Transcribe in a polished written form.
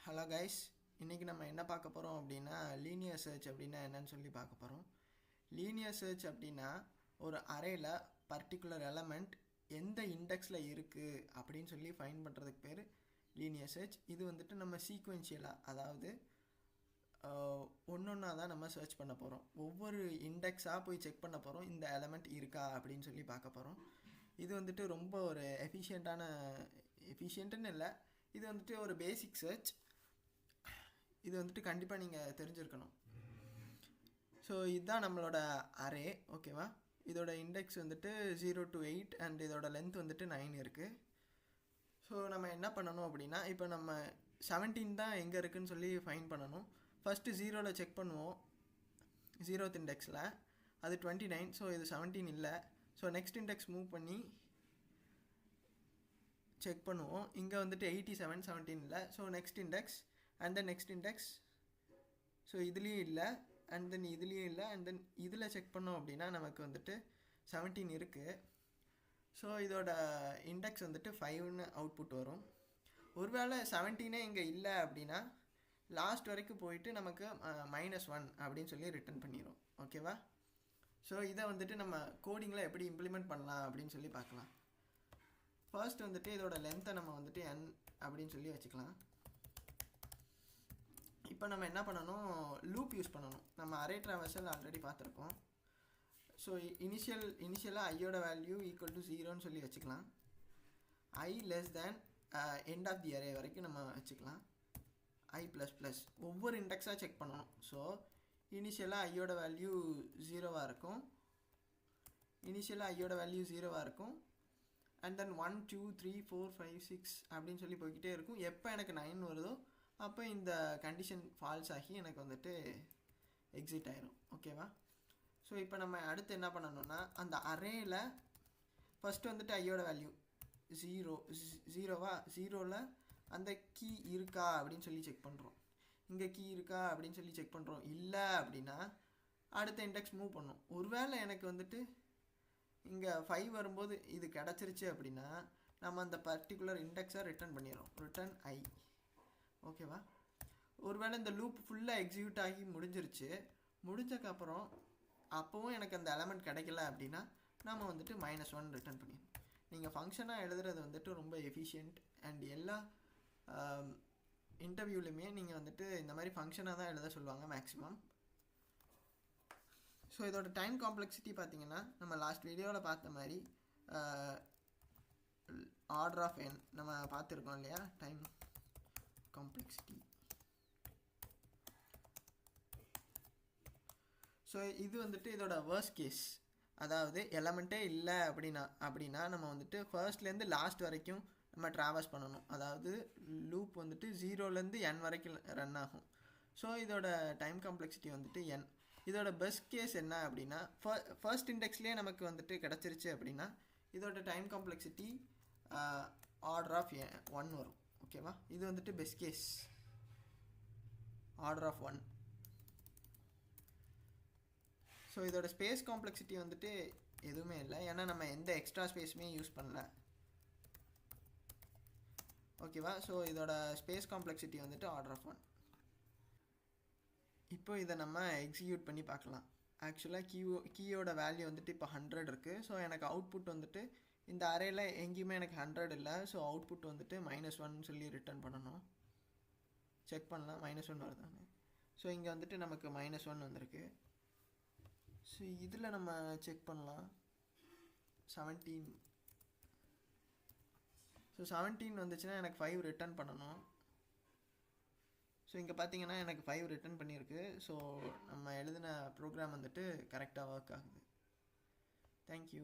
Hello guys, இன்றைக்கி நம்ம என்ன பார்க்க போகிறோம் அப்படின்னா லீனியர் சர்ச் அப்படின்னா என்னன்னு சொல்லி பார்க்க போகிறோம். லீனியர் சர்ச் அப்படின்னா ஒரு அரேல பர்டிகுலர் எலமெண்ட் எந்த இண்டெக்ஸில் இருக்குது அப்படின்னு சொல்லி ஃபைண்ட் பண்ணுறதுக்கு பேர் லீனியர் சர்ச். இது வந்துட்டு நம்ம சீக்வென்ஷியலாக, அதாவது ஒன்றா தான் நம்ம சர்ச் பண்ண போகிறோம். ஒவ்வொரு இண்டெக்ஸாக போய் செக் பண்ண போகிறோம், இந்த எலமெண்ட் இருக்கா அப்படின்னு சொல்லி பார்க்க போகிறோம். இது வந்துட்டு ரொம்ப ஒரு எஃபிஷியன்ட்டுன்னு இல்லை, இது வந்துட்டு ஒரு பேசிக் சர்ச். இது வந்துட்டு கண்டிப்பாக நீங்கள் தெரிஞ்சிருக்கணும். ஸோ இதுதான் நம்மளோட அரே, ஓகேவா? இதோட இண்டெக்ஸ் வந்துட்டு 0 to 8 அண்ட் இதோட லென்த் வந்துட்டு 9 இருக்குது. ஸோ நம்ம என்ன பண்ணணும் அப்படின்னா, இப்போ நம்ம 17 தான் எங்கே இருக்குதுன்னு சொல்லி ஃபைண்ட் பண்ணணும். ஃபஸ்ட்டு 0ல் செக் பண்ணுவோம், 0th இண்டெக்ஸில் அது 29. ஸோ இது 17 இல்லை. ஸோ நெக்ஸ்ட் இண்டெக்ஸ் மூவ் பண்ணி செக் பண்ணுவோம். இங்கே வந்துட்டு 87, 17 இல்லை. So next index and then next index. So இதுலேயும் இல்லை, அண்ட் தென் இதுலேயும் இல்லை, அண்ட் தென் இதில் செக் பண்ணோம் அப்படின்னா நமக்கு வந்துட்டு 17 இருக்குது. ஸோ இதோட இண்டெக்ஸ் வந்துட்டு 5ன்னு அவுட்புட் வரும். ஒருவேளை 17 இங்கே இல்லை அப்படின்னா லாஸ்ட் வரைக்கும் போயிட்டு நமக்கு -1 அப்படின்னு சொல்லி ரிட்டர்ன் பண்ணிடும், ஓகேவா? ஸோ இதை வந்துட்டு நம்ம கோடிங்கில் எப்படி இம்ப்ளிமெண்ட் பண்ணலாம் அப்படின்னு சொல்லி பார்க்கலாம். ஃபர்ஸ்ட் வந்துட்டு இதோட லென்த்தை நம்ம வந்துட்டு n அப்படின்னு சொல்லி வச்சுக்கலாம். இப்போ நம்ம என்ன பண்ணணும், லூப் யூஸ் பண்ணணும். நம்ம அரே ட்ராவர்சல் ஆல்ரெடி பார்த்துருக்கோம். ஸோ இனிஷியலாக ஐயோட வேல்யூ ஈக்குவல் டு 0ன்னு சொல்லி வச்சுக்கலாம். i less than end of the array வரைக்கும் நம்ம வச்சுக்கலாம். i++. ஒவ்வொரு இண்டெக்ஸாக செக் பண்ணணும். ஸோ இனிஷியலாக ஐயோட வேல்யூ 0வாக இருக்கும். அண்ட் தென் 1 2 3 4 5 6 அப்படின்னு சொல்லி போய்கிட்டே இருக்கும். எப்போ எனக்கு 9 வருதோ அப்போ இந்த கண்டிஷன் ஃபால்ஸ் ஆகி எனக்கு வந்துட்டு எக்ஸிட் ஆயிரும், ஓகேவா? ஸோ இப்போ நம்ம அடுத்து என்ன பண்ணணும்னா, அந்த அரேயில் ஃபஸ்ட்டு வந்துட்டு ஐயோட வேல்யூ 0ல் அந்த கீ இருக்கா அப்படின்னு சொல்லி செக் பண்ணுறோம். இங்கே கீ இருக்கா அப்படின்னு சொல்லி செக் பண்ணுறோம். இல்லை அப்படின்னா அடுத்த இண்டெக்ஸ் மூவ் பண்ணோம். ஒருவேளை எனக்கு வந்துட்டு இங்கே 5 வரும்போது இது கிடச்சிருச்சு அப்படின்னா நம்ம அந்த பர்டிகுலர் இண்டெக்ஸை ரிட்டர்ன் பண்ணிடுறோம், ரிட்டர்ன் i, ஓகேவா? ஒருவேளை இந்த லூப் ஃபுல்லாக எக்ஸிக்யூட் ஆகி முடிஞ்சக்கப்புறம் அப்போவும் எனக்கு அந்த எலமெண்ட் கிடைக்கல அப்படின்னா நம்ம வந்துட்டு -1 ரிட்டர்ன் பண்ணிடணும். நீங்கள் ஃபங்க்ஷனாக எழுதுறது வந்துட்டு ரொம்ப எஃபிஷியன்ட். அண்ட் எல்லா இன்டர்வியூலையுமே நீங்கள் வந்துட்டு இந்த மாதிரி ஃபங்க்ஷனாக தான் எழுத சொல்லுவாங்க மேக்ஸிமம். ஸோ இதோட டைம் காம்ப்ளெக்சிட்டி பார்த்தீங்கன்னா நம்ம லாஸ்ட் வீடியோவில் பார்த்த மாதிரி ஆர்டர் ஆஃப் n நம்ம பார்த்துருக்கோம் இல்லையா, டைம் காம்ப்ளெக்சிட்டி. ஸோ இது வந்துட்டு இதோட வேர்ஸ்ட் கேஸ், அதாவது எலமெண்ட்டே இல்லை அப்படின்னா நம்ம வந்துட்டு ஃபர்ஸ்ட்லேருந்து லாஸ்ட் வரைக்கும் நம்ம ட்ராவர்ஸ் பண்ணணும். அதாவது லூப் வந்துட்டு 0லேருந்து n வரைக்கும் ரன் ஆகும். ஸோ இதோட டைம் காம்ப்ளெக்சிட்டி வந்துட்டு n. இதோட பெஸ்ட் கேஸ் என்ன அப்படின்னா, ஃபர்ஸ்ட் இண்டெக்ஸ்லேயே நமக்கு வந்துட்டு கிடச்சிருச்சு அப்படின்னா இதோட டைம் காம்ப்ளெக்சிட்டி ஆர்டர் ஆஃப் 1 வரும், ஓகேவா? இது வந்துட்டு best case, order of 1. So இதோட ஸ்பேஸ் காம்ப்ளெக்சிட்டி வந்துட்டு எதுவுமே இல்லை, ஏன்னா நம்ம எந்த எக்ஸ்ட்ரா ஸ்பேஸுமே யூஸ் பண்ணல, ஓகேவா? ஸோ இதோட ஸ்பேஸ் காம்ப்ளெக்சிட்டி வந்துட்டு ஆர்டர் ஆஃப் 1. இப்போ இதை நம்ம எக்ஸிக்யூட் பண்ணி பார்க்கலாம். ஆக்சுவலாக கீயோட வேல்யூ வந்துட்டு இப்போ 100 இருக்குது. ஸோ எனக்கு அவுட்புட் வந்துட்டு இந்த அரேயில் எங்கேயுமே எனக்கு 100 இல்லை. ஸோ அவுட்புட் வந்துட்டு -1 சொல்லி ரிட்டர்ன் பண்ணணும். செக் பண்ணலாம் -1 வருதானே. ஸோ இங்கே வந்துட்டு நமக்கு -1 வந்திருக்கு. ஸோ இதில் நம்ம செக் பண்ணலாம் 17. ஸோ 17 வந்துச்சுன்னா எனக்கு 5 ரிட்டர்ன் பண்ணணும். ஸோ இங்கே பார்த்தீங்கன்னா எனக்கு 5 ரிட்டர்ன் பண்ணியிருக்கு. ஸோ நம்ம எழுதின ப்ரோக்ராம் வந்துட்டு கரெக்டாக ஒர்க் ஆகுது. தேங்க்யூ.